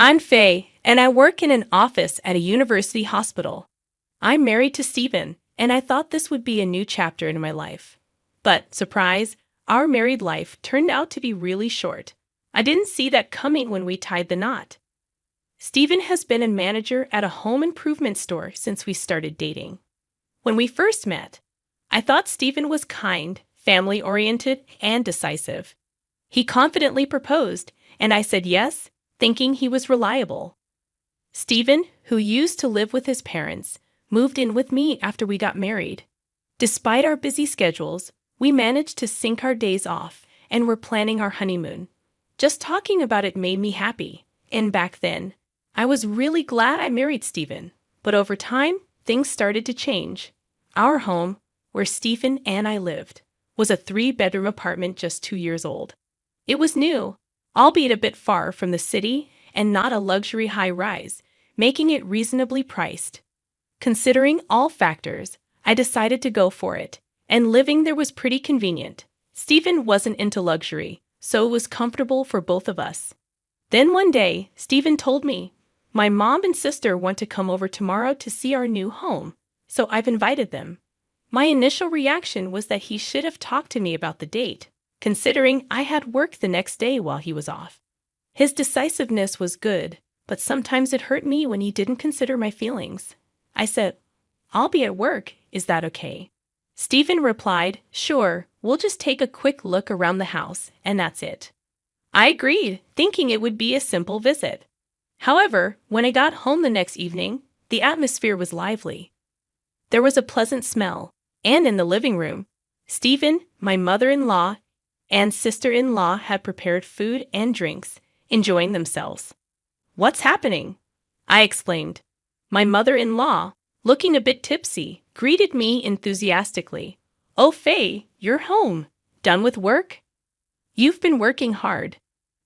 I'm Faye, and I work in an office at a university hospital. I'm married to Stephen, and I thought this would be a new chapter in my life. But, surprise, our married life turned out to be really short. I didn't see that coming when we tied the knot. Stephen has been a manager at a home improvement store since we started dating. When we first met, I thought Stephen was kind, family-oriented, and decisive. He confidently proposed, and I said yes, thinking he was reliable. Stephen, who used to live with his parents, moved in with me after we got married. Despite our busy schedules, we managed to sync our days off and were planning our honeymoon. Just talking about it made me happy, and back then, I was really glad I married Stephen. But over time, things started to change. Our home, where Stephen and I lived, was a 3-bedroom apartment just 2 years old. It was new, albeit a bit far from the city and not a luxury high-rise, making it reasonably priced. Considering all factors, I decided to go for it, and living there was pretty convenient. Stephen wasn't into luxury, so it was comfortable for both of us. Then one day, Stephen told me, "My mom and sister want to come over tomorrow to see our new home, so I've invited them." My initial reaction was that he should have talked to me about the date, considering I had work the next day while he was off. His decisiveness was good, but sometimes it hurt me when he didn't consider my feelings. I said, "I'll be at work, is that okay?" Stephen replied, "Sure, we'll just take a quick look around the house, and that's it." I agreed, thinking it would be a simple visit. However, when I got home the next evening, the atmosphere was lively. There was a pleasant smell, and in the living room, Stephen, my mother-in-law, and sister-in-law had prepared food and drinks, enjoying themselves. "What's happening?" I exclaimed. My mother-in-law, looking a bit tipsy, greeted me enthusiastically. "Oh, Faye, you're home. Done with work?" "You've been working hard."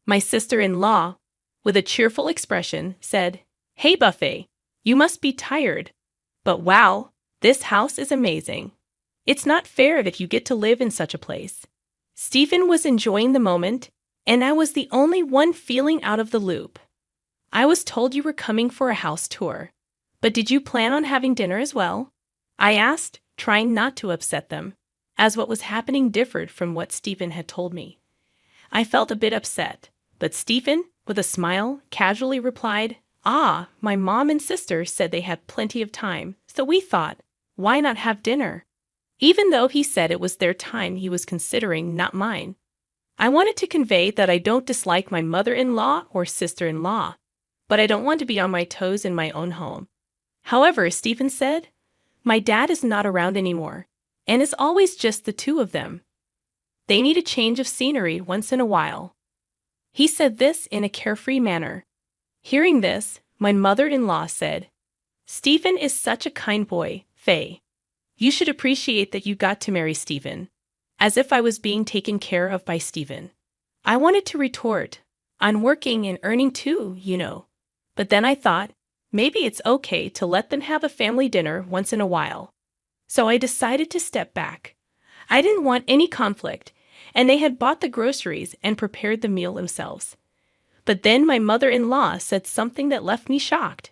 My sister-in-law, with a cheerful expression, said, "Hey, Buffet, you must be tired. But wow, this house is amazing. It's not fair that you get to live in such a place." Stephen was enjoying the moment, and I was the only one feeling out of the loop. "I was told you were coming for a house tour, but did you plan on having dinner as well?" I asked, trying not to upset them, as what was happening differed from what Stephen had told me. I felt a bit upset, but Stephen, with a smile, casually replied, My mom and sister said they had plenty of time, so we thought, why not have dinner?" Even though he said it was their time he was considering, not mine. I wanted to convey that I don't dislike my mother-in-law or sister-in-law, but I don't want to be on my toes in my own home. However, Stephen said, "My dad is not around anymore, and it's always just the two of them. They need a change of scenery once in a while." He said this in a carefree manner. Hearing this, my mother-in-law said, "Stephen is such a kind boy, Faye. You should appreciate that you got to marry Stephen," as if I was being taken care of by Stephen. I wanted to retort, "I'm working and earning too, you know." But then I thought, maybe it's okay to let them have a family dinner once in a while. So I decided to step back. I didn't want any conflict, and they had bought the groceries and prepared the meal themselves. But then my mother-in-law said something that left me shocked.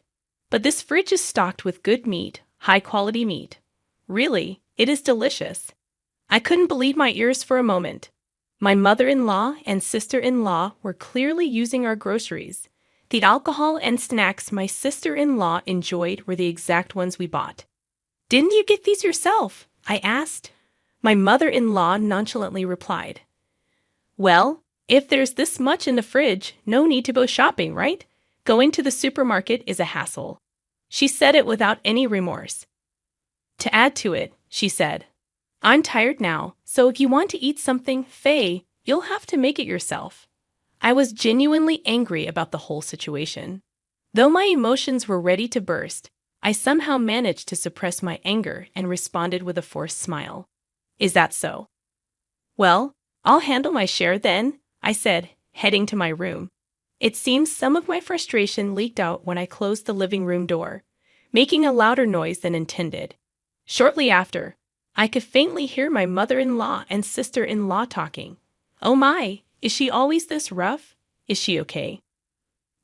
"But this fridge is stocked with good meat, high-quality meat. Really, it is delicious." I couldn't believe my ears for a moment. My mother-in-law and sister-in-law were clearly using our groceries. The alcohol and snacks my sister-in-law enjoyed were the exact ones we bought. "Didn't you get these yourself?" I asked. My mother-in-law nonchalantly replied, "Well, if there's this much in the fridge, no need to go shopping, right? Going to the supermarket is a hassle." She said it without any remorse. To add to it, she said, "I'm tired now, so if you want to eat something, Faye, you'll have to make it yourself." I was genuinely angry about the whole situation. Though my emotions were ready to burst, I somehow managed to suppress my anger and responded with a forced smile. "Is that so?" "Well, I'll handle my share then," I said, heading to my room. It seems some of my frustration leaked out when I closed the living room door, making a louder noise than intended. Shortly after, I could faintly hear my mother-in-law and sister-in-law talking. "Oh my, is she always this rough? Is she okay?"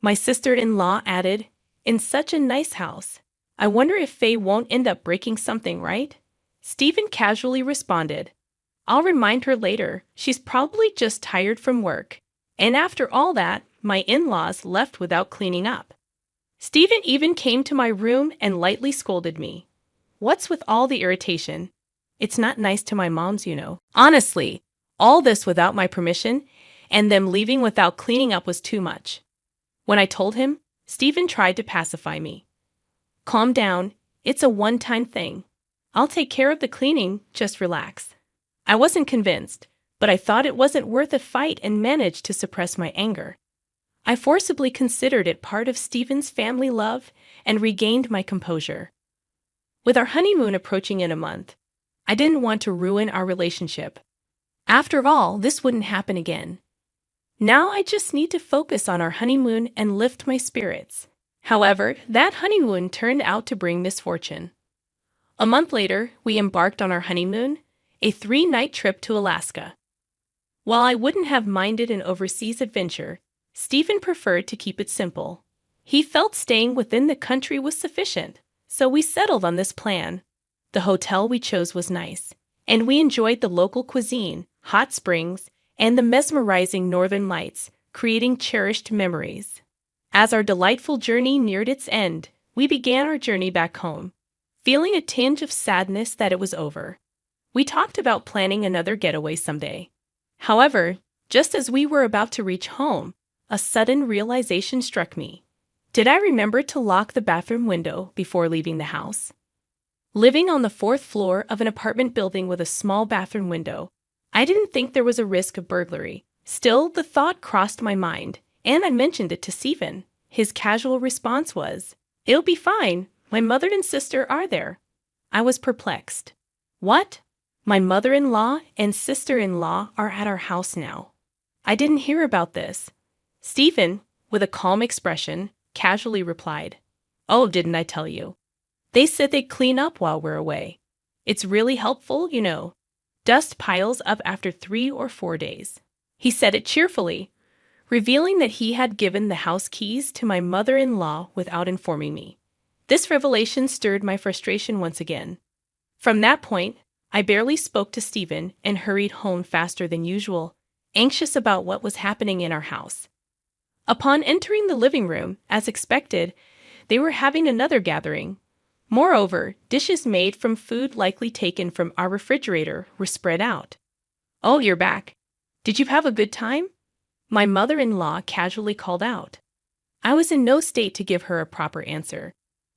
My sister-in-law added, in such a nice house. I wonder if Faye won't end up breaking something, right? Stephen casually responded, I'll remind her later. She's probably just tired from work. And after all that, my in-laws left without cleaning up. Stephen even came to my room and lightly scolded me. What's with all the irritation? It's not nice to my moms, you know. Honestly, all this without my permission, and them leaving without cleaning up was too much. When I told him, Stephen tried to pacify me. Calm down, it's a one-time thing. I'll take care of the cleaning, just relax. I wasn't convinced, but I thought it wasn't worth a fight and managed to suppress my anger. I forcibly considered it part of Stephen's family love and regained my composure. With our honeymoon approaching in a month, I didn't want to ruin our relationship. After all, this wouldn't happen again. Now I just need to focus on our honeymoon and lift my spirits. However, that honeymoon turned out to bring misfortune. A month later, we embarked on our honeymoon, a 3-night trip to Alaska. While I wouldn't have minded an overseas adventure, Stephen preferred to keep it simple. He felt staying within the country was sufficient, so we settled on this plan. The hotel we chose was nice, and we enjoyed the local cuisine, hot springs, and the mesmerizing northern lights, creating cherished memories. As our delightful journey neared its end, we began our journey back home, feeling a tinge of sadness that it was over. We talked about planning another getaway someday. However, just as we were about to reach home, a sudden realization struck me. Did I remember to lock the bathroom window before leaving the house? Living on the 4th floor of an apartment building with a small bathroom window, I didn't think there was a risk of burglary. Still, the thought crossed my mind, and I mentioned it to Stephen. His casual response was, It'll be fine. My mother and sister are there. I was perplexed. What? My mother-in-law and sister-in-law are at our house now. I didn't hear about this. Stephen, with a calm expression, casually replied, Oh, didn't I tell you? They said they'd clean up while we're away. It's really helpful, you know. Dust piles up after 3 or 4 days. He said it cheerfully, revealing that he had given the house keys to my mother-in-law without informing me. This revelation stirred my frustration once again. From that point, I barely spoke to Stephen and hurried home faster than usual, anxious about what was happening in our house. Upon entering the living room, as expected, they were having another gathering. Moreover, dishes made from food likely taken from our refrigerator were spread out. Oh, you're back. Did you have a good time? My mother-in-law casually called out. I was in no state to give her a proper answer.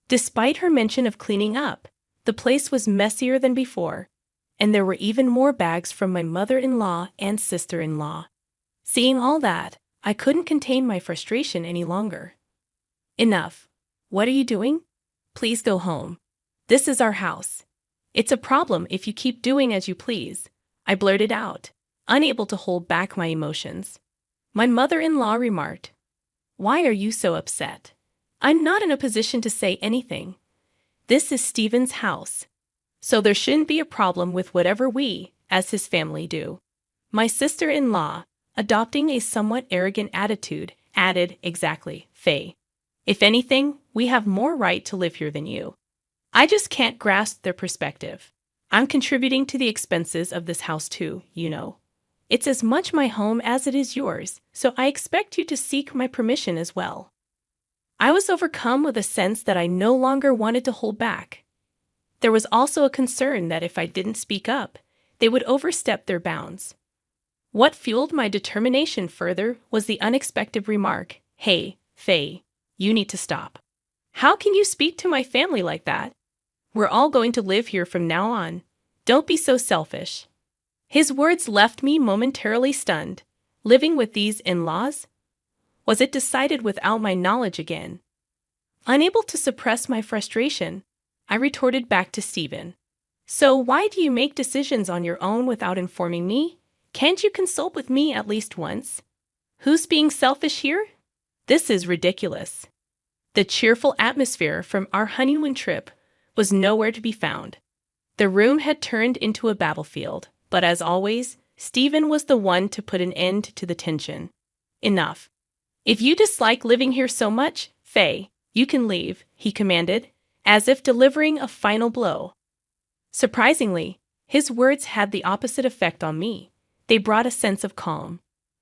Despite her mention of cleaning up, the place was messier than before, and there were even more bags from my mother-in-law and sister-in-law. Seeing all that, I couldn't contain my frustration any longer. Enough. What are you doing? Please go home. This is our house. It's a problem if you keep doing as you please, I blurted out, unable to hold back my emotions. My mother-in-law remarked, Why are you so upset? I'm not in a position to say anything. This is Stephen's house, so there shouldn't be a problem with whatever we, as his family, do. My sister-in-law, adopting a somewhat arrogant attitude, added, Exactly, Faye. If anything, we have more right to live here than you. I just can't grasp their perspective. I'm contributing to the expenses of this house too, you know. It's as much my home as it is yours, so I expect you to seek my permission as well. I was overcome with a sense that I no longer wanted to hold back. There was also a concern that if I didn't speak up, they would overstep their bounds. What fueled my determination further was the unexpected remark, Hey, Faye, you need to stop. How can you speak to my family like that? We're all going to live here from now on. Don't be so selfish. His words left me momentarily stunned. Living with these in-laws? Was it decided without my knowledge again? Unable to suppress my frustration, I retorted back to Stephen. So why do you make decisions on your own without informing me? Can't you consult with me at least once? Who's being selfish here? This is ridiculous. The cheerful atmosphere from our honeymoon trip was nowhere to be found. The room had turned into a battlefield, but as always, Stephen was the one to put an end to the tension. Enough. "If you dislike living here so much, Faye, you can leave," he commanded, as if delivering a final blow. Surprisingly, his words had the opposite effect on me. They brought a sense of calm.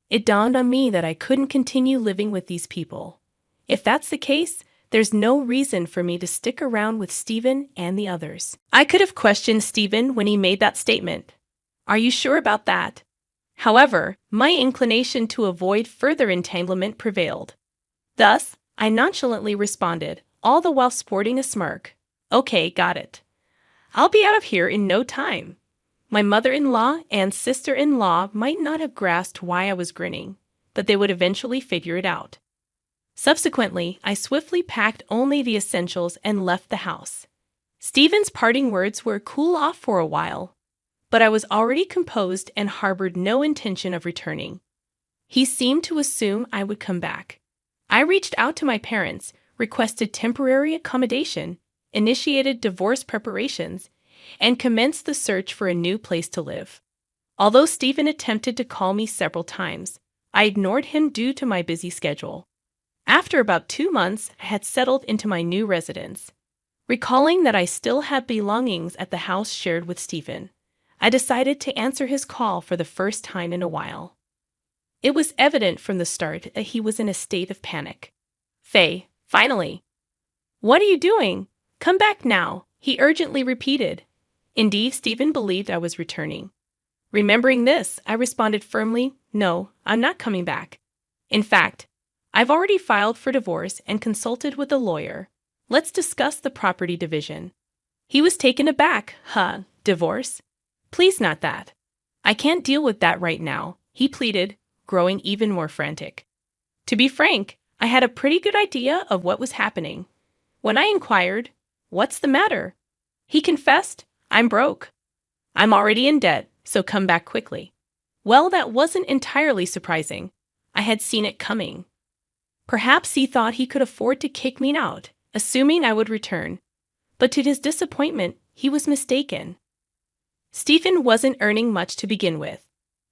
It dawned on me that I couldn't continue living with these people. If that's the case, there's no reason for me to stick around with Stephen and the others. I could have questioned Stephen when he made that statement. "Are you sure about that?" However, my inclination to avoid further entanglement prevailed. Thus, I nonchalantly responded, all the while sporting a smirk. "Okay, got it. I'll be out of here in no time." My mother-in-law and sister-in-law might not have grasped why I was grinning, but they would eventually figure it out. Subsequently, I swiftly packed only the essentials and left the house. Stephen's parting words were "cool off for a while," but I was already composed and harbored no intention of returning. He seemed to assume I would come back. I reached out to my parents, requested temporary accommodation, initiated divorce preparations, and commenced the search for a new place to live. Although Stephen attempted to call me several times, I ignored him due to my busy schedule. After about 2 months, I had settled into my new residence. Recalling that I still had belongings at the house shared with Stephen, I decided to answer his call for the first time in a while. It was evident from the start that he was in a state of panic. "Faye, finally." "What are you doing? Come back now," he urgently repeated. Indeed, Stephen believed I was returning. Remembering this, I responded firmly, "No, I'm not coming back. In fact, I've already filed for divorce and consulted with a lawyer. Let's discuss the property division." He was taken aback. Divorce? Please not that. I can't deal with that right now," he pleaded, growing even more frantic. To be frank, I had a pretty good idea of what was happening. When I inquired, "What's the matter?" he confessed, "I'm broke. I'm already in debt, so come back quickly." Well, that wasn't entirely surprising. I had seen it coming. Perhaps he thought he could afford to kick me out, assuming I would return. But to his disappointment, he was mistaken. Stephen wasn't earning much to begin with.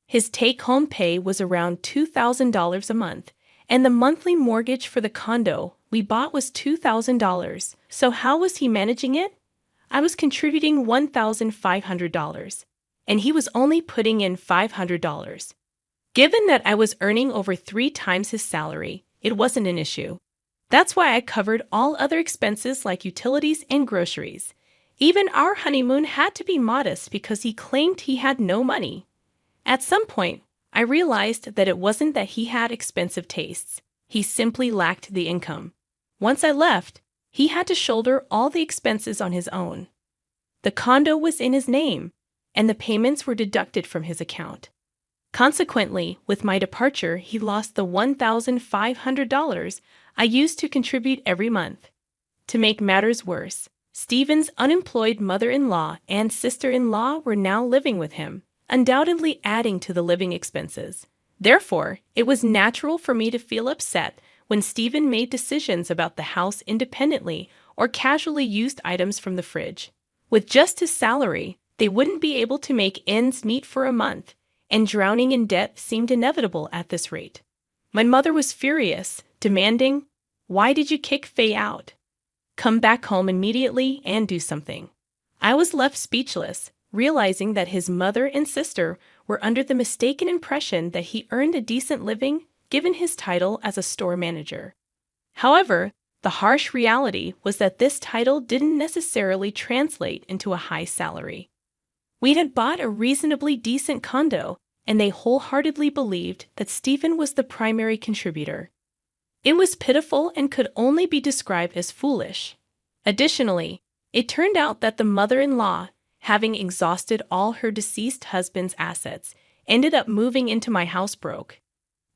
His take-home pay was around $2,000 a month, and the monthly mortgage for the condo we bought was $2,000. So how was he managing it? I was contributing $1,500, and he was only putting in $500. Given that I was earning over 3 times his salary, it wasn't an issue. That's why I covered all other expenses like utilities and groceries. Even our honeymoon had to be modest because he claimed he had no money. At some point, I realized that it wasn't that he had expensive tastes. He simply lacked the income. Once I left, he had to shoulder all the expenses on his own. The condo was in his name, and the payments were deducted from his account. Consequently, with my departure, he lost the $1,500 I used to contribute every month. To make matters worse, Stephen's unemployed mother-in-law and sister-in-law were now living with him, undoubtedly adding to the living expenses. Therefore, it was natural for me to feel upset when Stephen made decisions about the house independently or casually used items from the fridge. With just his salary, they wouldn't be able to make ends meet for a month, and drowning in debt seemed inevitable at this rate. My mother was furious, demanding, "Why did you kick Faye out? Come back home immediately and do something." I was left speechless, realizing that his mother and sister were under the mistaken impression that he earned a decent living given his title as a store manager. However, the harsh reality was that this title didn't necessarily translate into a high salary. We had bought a reasonably decent condo, and they wholeheartedly believed that Stephen was the primary contributor. It was pitiful and could only be described as foolish. Additionally, it turned out that the mother-in-law, having exhausted all her deceased husband's assets, ended up moving into my house broke.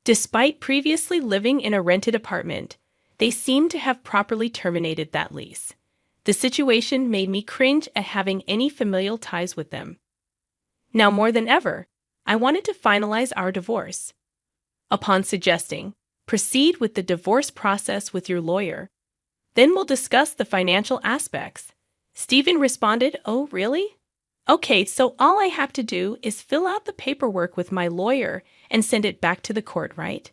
Despite previously living in a rented apartment, they seemed to have properly terminated that lease. The situation made me cringe at having any familial ties with them. Now more than ever, I wanted to finalize our divorce. Upon suggesting, "Proceed with the divorce process with your lawyer. Then we'll discuss the financial aspects," Stephen responded, "Oh, really? Okay, so all I have to do is fill out the paperwork with my lawyer and send it back to the court, right?"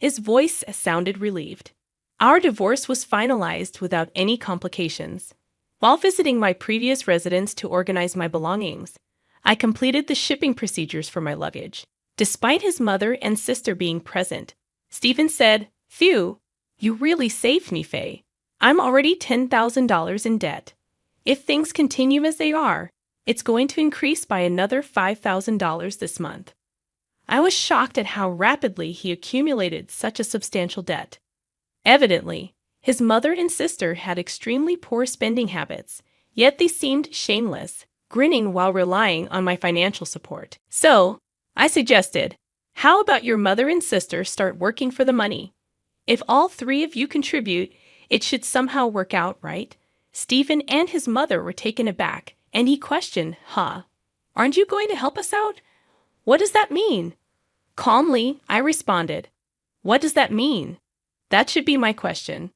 His voice sounded relieved. Our divorce was finalized without any complications. While visiting my previous residence to organize my belongings, I completed the shipping procedures for my luggage. Despite his mother and sister being present, Stephen said, "Phew, you really saved me, Faye. I'm already $10,000 in debt. If things continue as they are, it's going to increase by another $5,000 this month." I was shocked at how rapidly he accumulated such a substantial debt. Evidently, his mother and sister had extremely poor spending habits, yet they seemed shameless, grinning while relying on my financial support. So, I suggested, how about your mother and sister start working for the money? If all three of you contribute, it should somehow work out, right? Stephen and his mother were taken aback, and he questioned, Aren't you going to help us out? What does that mean? Calmly, I responded, What does that mean? That should be my question.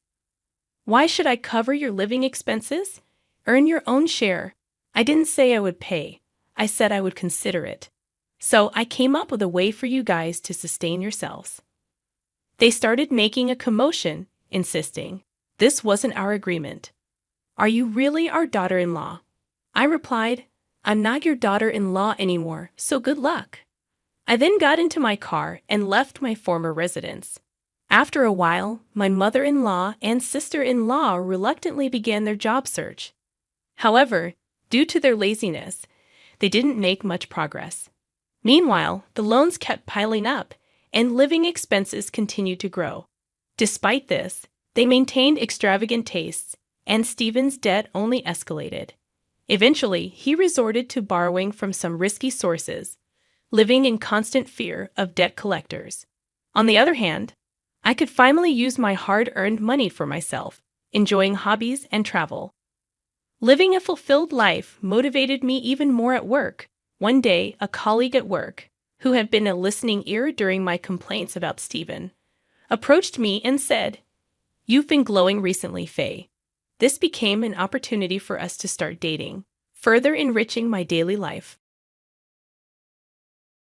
Why should I cover your living expenses? Earn your own share. I didn't say I would pay. I said I would consider it. So I came up with a way for you guys to sustain yourselves. They started making a commotion, insisting, this wasn't our agreement. Are you really our daughter-in-law? I replied, I'm not your daughter-in-law anymore, so good luck. I then got into my car and left my former residence. After a while, my mother-in-law and sister-in-law reluctantly began their job search. However, due to their laziness, they didn't make much progress. Meanwhile, the loans kept piling up, and living expenses continued to grow. Despite this, they maintained extravagant tastes, and Stephen's debt only escalated. Eventually, he resorted to borrowing from some risky sources, living in constant fear of debt collectors. On the other hand, I could finally use my hard-earned money for myself, enjoying hobbies and travel. Living a fulfilled life motivated me even more at work. One day, a colleague at work, who had been a listening ear during my complaints about Stephen, approached me and said, You've been glowing recently, Faye. This became an opportunity for us to start dating, further enriching my daily life.